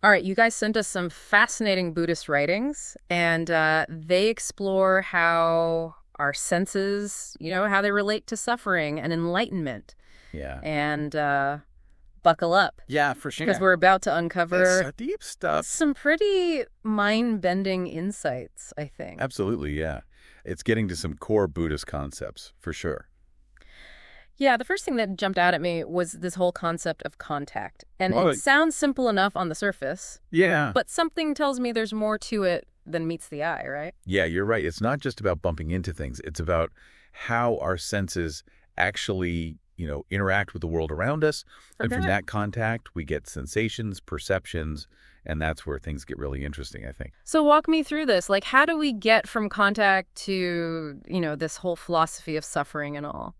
All right, you guys sent us some fascinating Buddhist writings, and they explore how our senses, how they relate to suffering and enlightenment. Yeah. And buckle up, Yeah, for because sure. we're about to That's uncover so deep stuff. some pretty mind-bending insights, I think. Absolutely, yeah. It's getting to some core Buddhist concepts, for sure. Yeah, the first thing that jumped out at me was this whole concept of contact. And Well, it sounds simple enough on the surface, yeah. but something tells me there's more to it than meets the eye, right? Yeah, you're right. It's not just about bumping into things. It's about how our senses actually, interact with the world around us. And from Forget. that contact, we get sensations, perceptions, and that's where things get really interesting, I think. So walk me through this. Like, how do we get from contact to, this whole philosophy of suffering and all?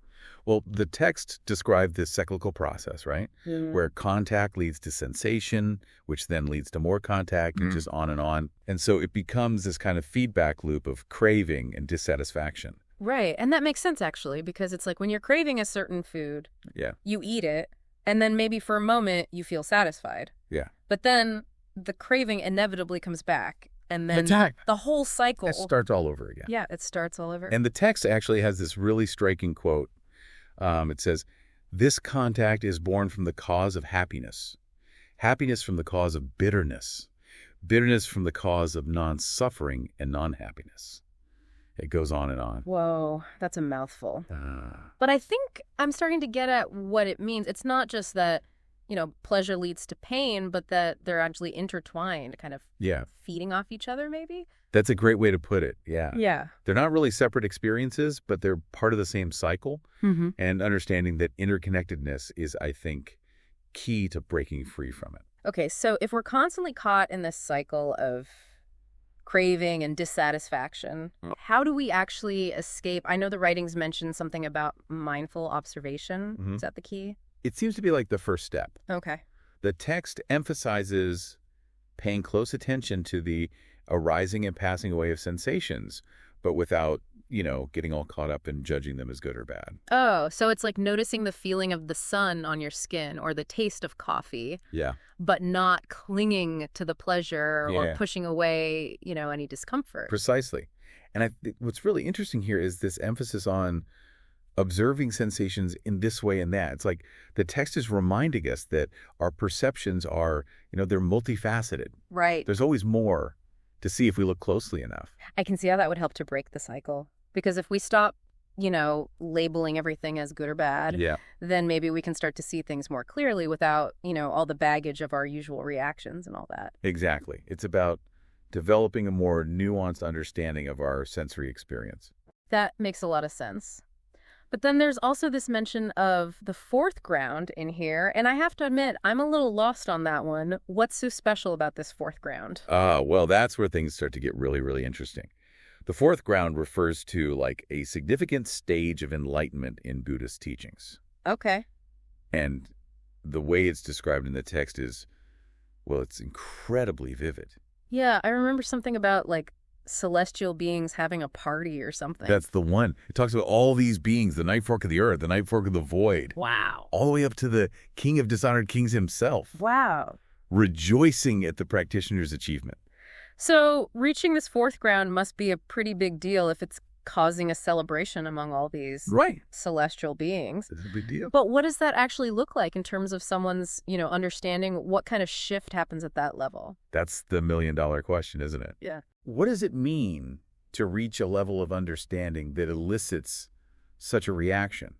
Well, the text described this cyclical process, right? Mm. Where contact leads to sensation, which then leads to more contact, and just on and on. And so it becomes this kind of feedback loop of craving and dissatisfaction. Right. And that makes sense, actually, because it's like when you're craving a certain food, Yeah, you eat it, and then maybe for a moment you feel satisfied. yeah. But then the craving inevitably comes back, and then Attack. the whole cycle. It starts all over again. Yeah, it starts all over. And the text actually has this really striking quote. It says, "This contact is born from the cause of happiness, happiness from the cause of bitterness, bitterness from the cause of non-suffering and non-happiness." It goes on and on. Whoa, that's a mouthful. Ah, But I think I'm starting to get at what it means. It's not just that, pleasure leads to pain, but that they're actually intertwined, kind of yeah, feeding off each other, maybe? that's a great way to put it. Yeah. Yeah. They're not really separate experiences, but they're part of the same cycle. Mm-hmm. And understanding that interconnectedness is, I think, key to breaking free from it. Okay, so if we're constantly caught in this cycle of craving and dissatisfaction, how do we actually escape? I know the writings mention something about mindful observation. Mhm. Is that the key? It seems to be like the first step. Okay. The text emphasizes paying close attention to the arising and passing away of sensations, but without, getting all caught up in judging them as good or bad. Oh, so it's like noticing the feeling of the sun on your skin or the taste of coffee, Yeah. but not clinging to the pleasure or Yeah. pushing away, any discomfort. Precisely. And what's really interesting here is this emphasis on observing sensations in this way and that. It's like the text is reminding us that our perceptions are, they're multifaceted. Right. There's always more to see if we look closely enough. I can see how that would help to break the cycle. Because if we stop, labeling everything as good or bad, Yeah. then maybe we can start to see things more clearly without, all the baggage of our usual reactions and all that. Exactly. It's about developing a more nuanced understanding of our sensory experience. That makes a lot of sense. But then there's also this mention of the fourth ground in here, and I have to admit, I'm a little lost on that one. What's so special about this fourth ground? Well, that's where things start to get really, really interesting. The fourth ground refers to like a significant stage of enlightenment in Buddhist teachings. Okay. And the way it's described in the text is, well, it's incredibly vivid. Yeah, I remember something about like celestial beings having a party or something. That's the one. It talks about all these beings, the night fork of the earth, the night fork of the void, Wow. all the way up to the king of dishonored kings himself, Wow. rejoicing at the practitioner's achievement. So reaching this fourth ground must be a pretty big deal if it's causing a celebration among all these Right. celestial beings. It's a big deal. But what does that actually look like in terms of someone's, understanding what kind of shift happens at that level? That's the million-dollar question, isn't it? Yeah. What does it mean to reach a level of understanding that elicits such a reaction?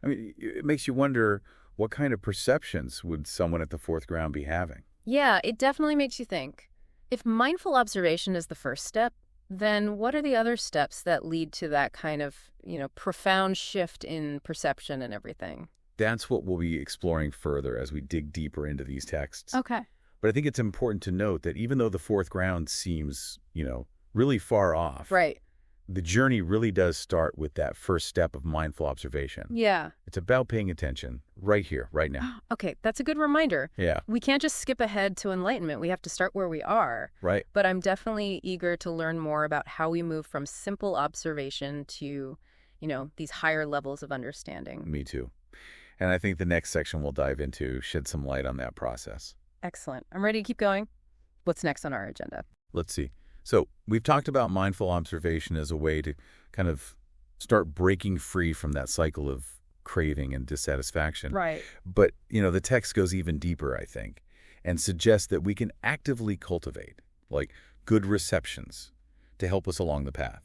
I mean, it makes you wonder, what kind of perceptions would someone at the fourth ground be having? Yeah, it definitely makes you think. If mindful observation is the first step, then what are the other steps that lead to that kind of, profound shift in perception and everything? That's what we'll be exploring further as we dig deeper into these texts. Okay. But I think it's important to note that even though the fourth ground seems, really far off, Right. the journey really does start with that first step of mindful observation. Yeah. It's about paying attention right here, right now. Okay, that's a good reminder. Yeah, We can't just skip ahead to enlightenment. We have to start where we are. right. But I'm definitely eager to learn more about how we move from simple observation to, these higher levels of understanding. Me too. And I think the next section we'll dive into shed some light on that process. Excellent. I'm ready to keep going. What's next on our agenda? Let's see. So we've talked about mindful observation as a way to kind of start breaking free from that cycle of craving and dissatisfaction. Right. But, the text goes even deeper, I think, and suggests that we can actively cultivate, like, good receptions to help us along the path.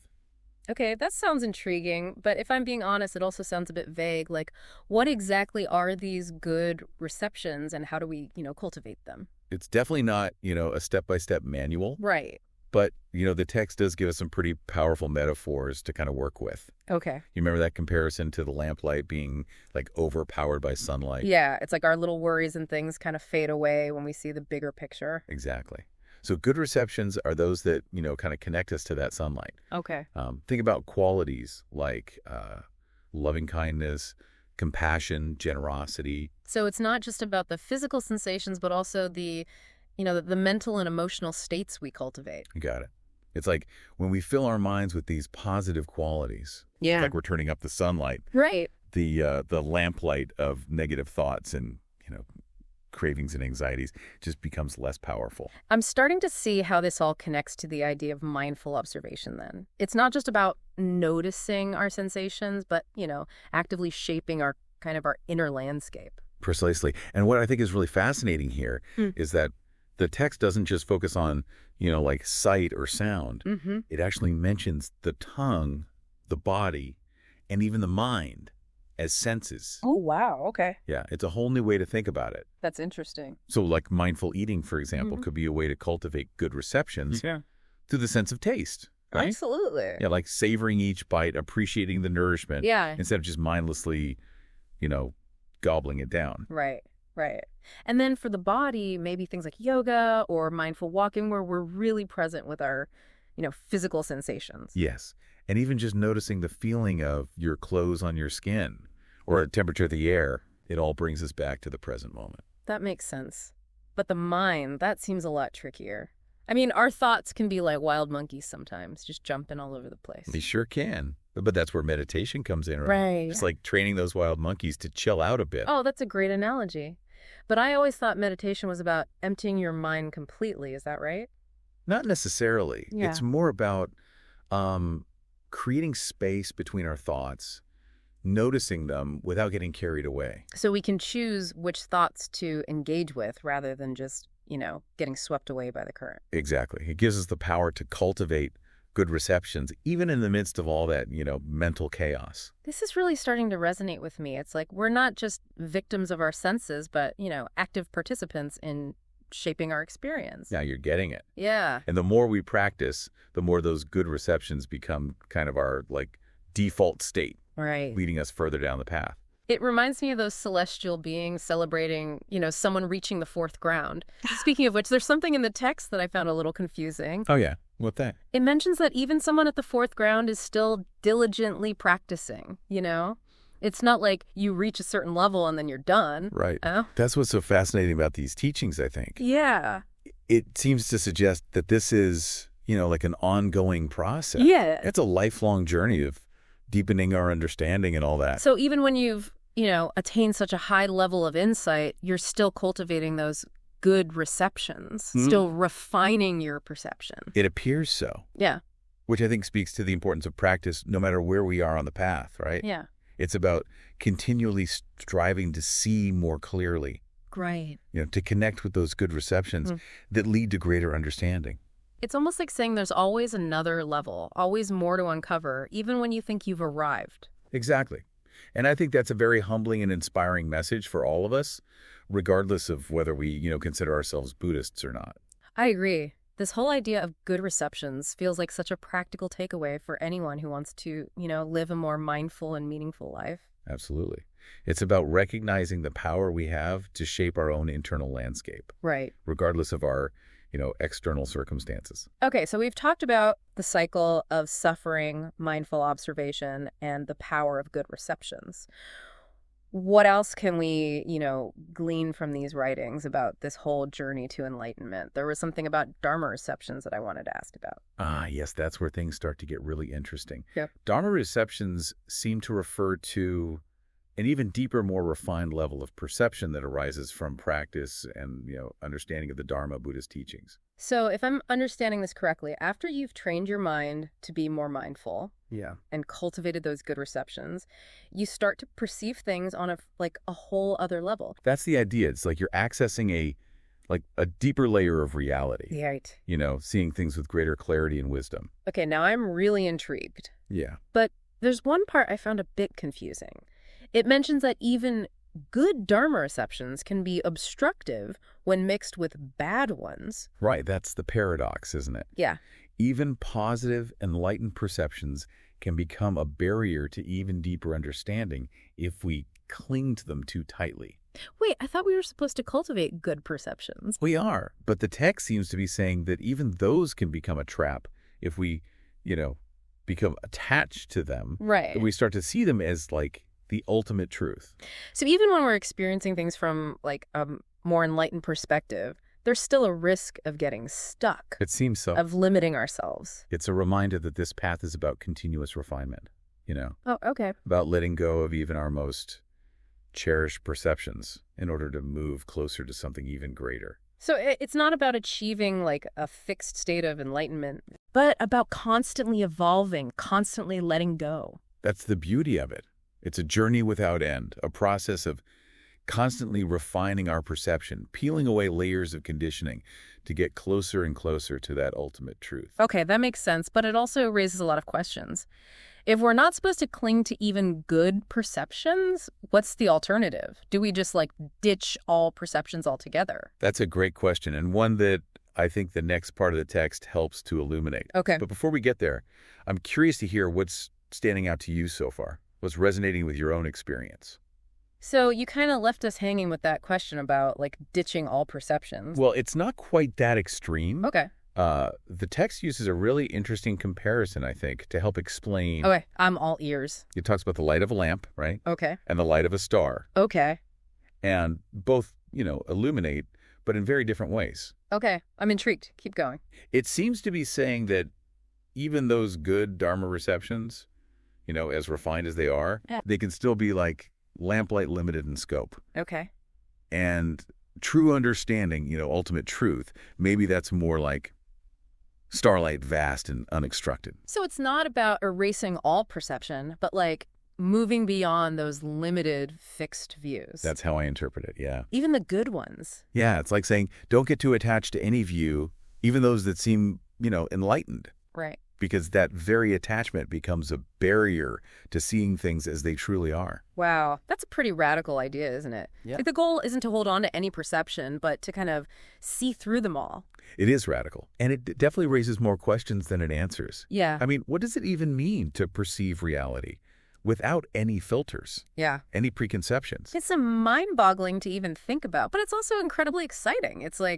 Okay, that sounds intriguing, but if I'm being honest, it also sounds a bit vague. Like, what exactly are these good receptions and how do we, cultivate them? It's definitely not, a step-by-step manual, Right. but, the text does give us some pretty powerful metaphors to kind of work with. Okay. You remember that comparison to the lamplight being, like, overpowered by sunlight? Yeah, it's like our little worries and things kind of fade away when we see the bigger picture. Exactly. So good receptions are those that, kind of connect us to that sunlight. Okay. Think about qualities like loving kindness, compassion, generosity. So it's not just about the physical sensations, but also the mental and emotional states we cultivate. You got it. It's like when we fill our minds with these positive qualities, Yeah. it's like we're turning up the sunlight, Right. the lamplight of negative thoughts and, cravings and anxieties just becomes less powerful. I'm starting to see how this all connects to the idea of mindful observation then. It's not just about noticing our sensations, but, actively shaping our inner landscape. Precisely. And what I think is really fascinating here is that the text doesn't just focus on, like sight or sound. Mm-hmm. It actually mentions the tongue, the body, and even the mind as senses. Oh, wow. Okay. Yeah, it's a whole new way to think about it. That's interesting. So like mindful eating, for example, could be a way to cultivate good receptions through the sense of taste, right? Absolutely. Yeah, like savoring each bite, appreciating the nourishment Yeah. instead of just mindlessly, gobbling it down. Right. Right. And then for the body, maybe things like yoga or mindful walking where we're really present with our, physical sensations. Yes. And even just noticing the feeling of your clothes on your skin or the temperature of the air, it all brings us back to the present moment. That makes sense. But the mind, that seems a lot trickier. I mean, our thoughts can be like wild monkeys sometimes, just jumping all over the place. They sure can. But that's where meditation comes in, right? Right. It's like training those wild monkeys to chill out a bit. Oh, that's a great analogy. But I always thought meditation was about emptying your mind completely. Is that right? Not necessarily. Yeah. It's more about creating space between our thoughts, noticing them without getting carried away. So we can choose which thoughts to engage with rather than just, getting swept away by the current. Exactly. It gives us the power to cultivate good receptions, even in the midst of all that, mental chaos. This is really starting to resonate with me. It's like we're not just victims of our senses, but, active participants in shaping our experience. Now you're getting it. Yeah. And the more we practice, the more those good receptions become kind of our, like, default state, Right. leading us further down the path. It reminds me of those celestial beings celebrating, someone reaching the fourth ground. Speaking of which, there's something in the text that I found a little confusing. Oh, yeah. What that? It mentions that even someone at the fourth ground is still diligently practicing, It's not like you reach a certain level and then you're done. Right. Oh. That's what's so fascinating about these teachings, I think. Yeah. It seems to suggest that this is, like an ongoing process. Yeah. It's a lifelong journey of deepening our understanding and all that. So even when you've, attained such a high level of insight, you're still cultivating those good receptions, still refining your perception. It appears so. Yeah. Which I think speaks to the importance of practice no matter where we are on the path, right? Yeah. It's about continually striving to see more clearly, Great. to connect with those good receptions that lead to greater understanding. It's almost like saying there's always another level, always more to uncover, even when you think you've arrived. Exactly. And I think that's a very humbling and inspiring message for all of us, regardless of whether we, consider ourselves Buddhists or not. I agree. This whole idea of good receptions feels like such a practical takeaway for anyone who wants to, live a more mindful and meaningful life. Absolutely. It's about recognizing the power we have to shape our own internal landscape, Right. regardless of our, external circumstances. Okay, so we've talked about the cycle of suffering, mindful observation, and the power of good receptions. What else can we, glean from these writings about this whole journey to enlightenment? There was something about Dharma receptions that I wanted to ask about. Ah, yes, that's where things start to get really interesting. Yep. Dharma receptions seem to refer to an even deeper, more refined level of perception that arises from practice and, understanding of the Dharma Buddhist teachings. So if I'm understanding this correctly, after you've trained your mind to be more mindful Yeah. and cultivated those good receptions, you start to perceive things on a whole other level. That's the idea. It's like you're accessing a deeper layer of reality, Right. seeing things with greater clarity and wisdom. Okay, now I'm really intrigued. Yeah. But there's one part I found a bit confusing. It mentions that even good Dharma receptions can be obstructive when mixed with bad ones. Right. That's the paradox, isn't it? Yeah. Even positive, enlightened perceptions can become a barrier to even deeper understanding if we cling to them too tightly. Wait, I thought we were supposed to cultivate good perceptions. We are, but the text seems to be saying that even those can become a trap if we, become attached to them. Right. That we start to see them as like the ultimate truth. So even when we're experiencing things from a more enlightened perspective, there's still a risk of getting stuck, It seems so. of limiting ourselves. It's a reminder that this path is about continuous refinement, Oh, okay. about letting go of even our most cherished perceptions in order to move closer to something even greater. So it's not about achieving a fixed state of enlightenment, but about constantly evolving, constantly letting go. That's the beauty of it. It's a journey without end, a process of constantly refining our perception, peeling away layers of conditioning to get closer and closer to that ultimate truth. Okay, that makes sense, but it also raises a lot of questions. If we're not supposed to cling to even good perceptions, what's the alternative? Do we just ditch all perceptions altogether? That's a great question, and one that I think the next part of the text helps to illuminate. Okay. But before we get there, I'm curious to hear what's standing out to you so far, what's resonating with your own experience. So you kind of left us hanging with that question about ditching all perceptions. Well, it's not quite that extreme. Okay. The text uses a really interesting comparison, I think, to help explain. Okay, I'm all ears. It talks about the light of a lamp, right? Okay. And the light of a star. Okay. And both, illuminate, but in very different ways. Okay, I'm intrigued. Keep going. It seems to be saying that even those good Dharma receptions, as refined as they are, Yeah. they can still be lamplight limited in scope. Okay. And true understanding, ultimate truth, maybe that's more like starlight vast and unobstructed. So it's not about erasing all perception, but moving beyond those limited, fixed views. That's how I interpret it, yeah. Even the good ones. Yeah, it's like saying, don't get too attached to any view, even those that seem, enlightened. Right. Because that very attachment becomes a barrier to seeing things as they truly are. Wow. That's a pretty radical idea, isn't it? Yeah. The goal isn't to hold on to any perception, but to kind of see through them all. It is radical, and it definitely raises more questions than it answers. Yeah. I mean, what does it even mean to perceive reality without any filters, Yeah. any preconceptions? It's mind-boggling to even think about, but it's also incredibly exciting. It's a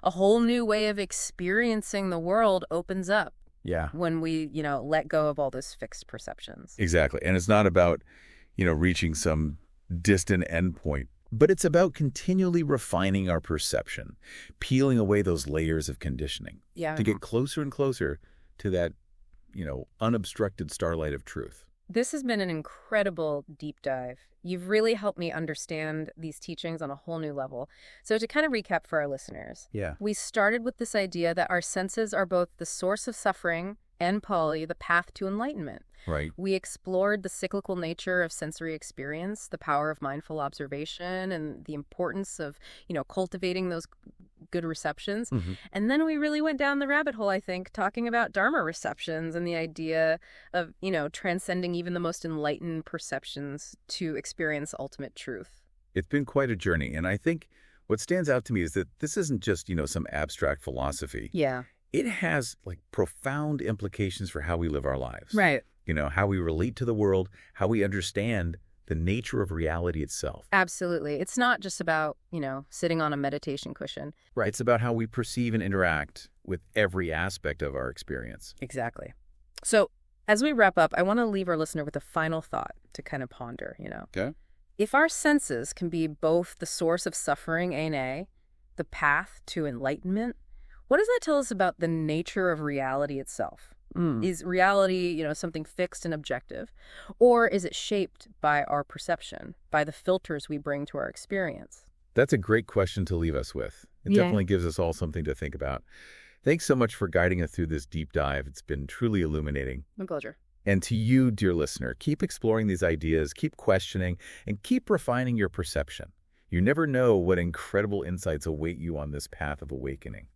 whole new way of experiencing the world opens up. Yeah. When we, let go of all those fixed perceptions. Exactly. And it's not about, reaching some distant endpoint, but it's about continually refining our perception, peeling away those layers of conditioning Yeah. to get closer and closer to that, unobstructed starlight of truth. This has been an incredible deep dive. You've really helped me understand these teachings on a whole new level. So to kind of recap for our listeners, Yeah. we started with this idea that our senses are both the source of suffering and Polly, the path to enlightenment. Right. We explored the cyclical nature of sensory experience, the power of mindful observation, and the importance of, cultivating those good receptions. Mm-hmm. And then we really went down the rabbit hole, I think, talking about Dharma receptions and the idea of, transcending even the most enlightened perceptions to experience ultimate truth. It's been quite a journey. And I think what stands out to me is that this isn't just, some abstract philosophy. Yeah. It has profound implications for how we live our lives. Right. How we relate to the world, how we understand the nature of reality itself. Absolutely. It's not just about, sitting on a meditation cushion. Right. It's about how we perceive and interact with every aspect of our experience. Exactly. So as we wrap up, I want to leave our listener with a final thought to kind of ponder, Okay. If our senses can be both the source of suffering, A, the path to enlightenment, what does that tell us about the nature of reality itself? Mm. Is reality, something fixed and objective? Or is it shaped by our perception, by the filters we bring to our experience? That's a great question to leave us with. It Yeah. definitely gives us all something to think about. Thanks so much for guiding us through this deep dive. It's been truly illuminating. My pleasure. And to you, dear listener, keep exploring these ideas, keep questioning, and keep refining your perception. You never know what incredible insights await you on this path of awakening.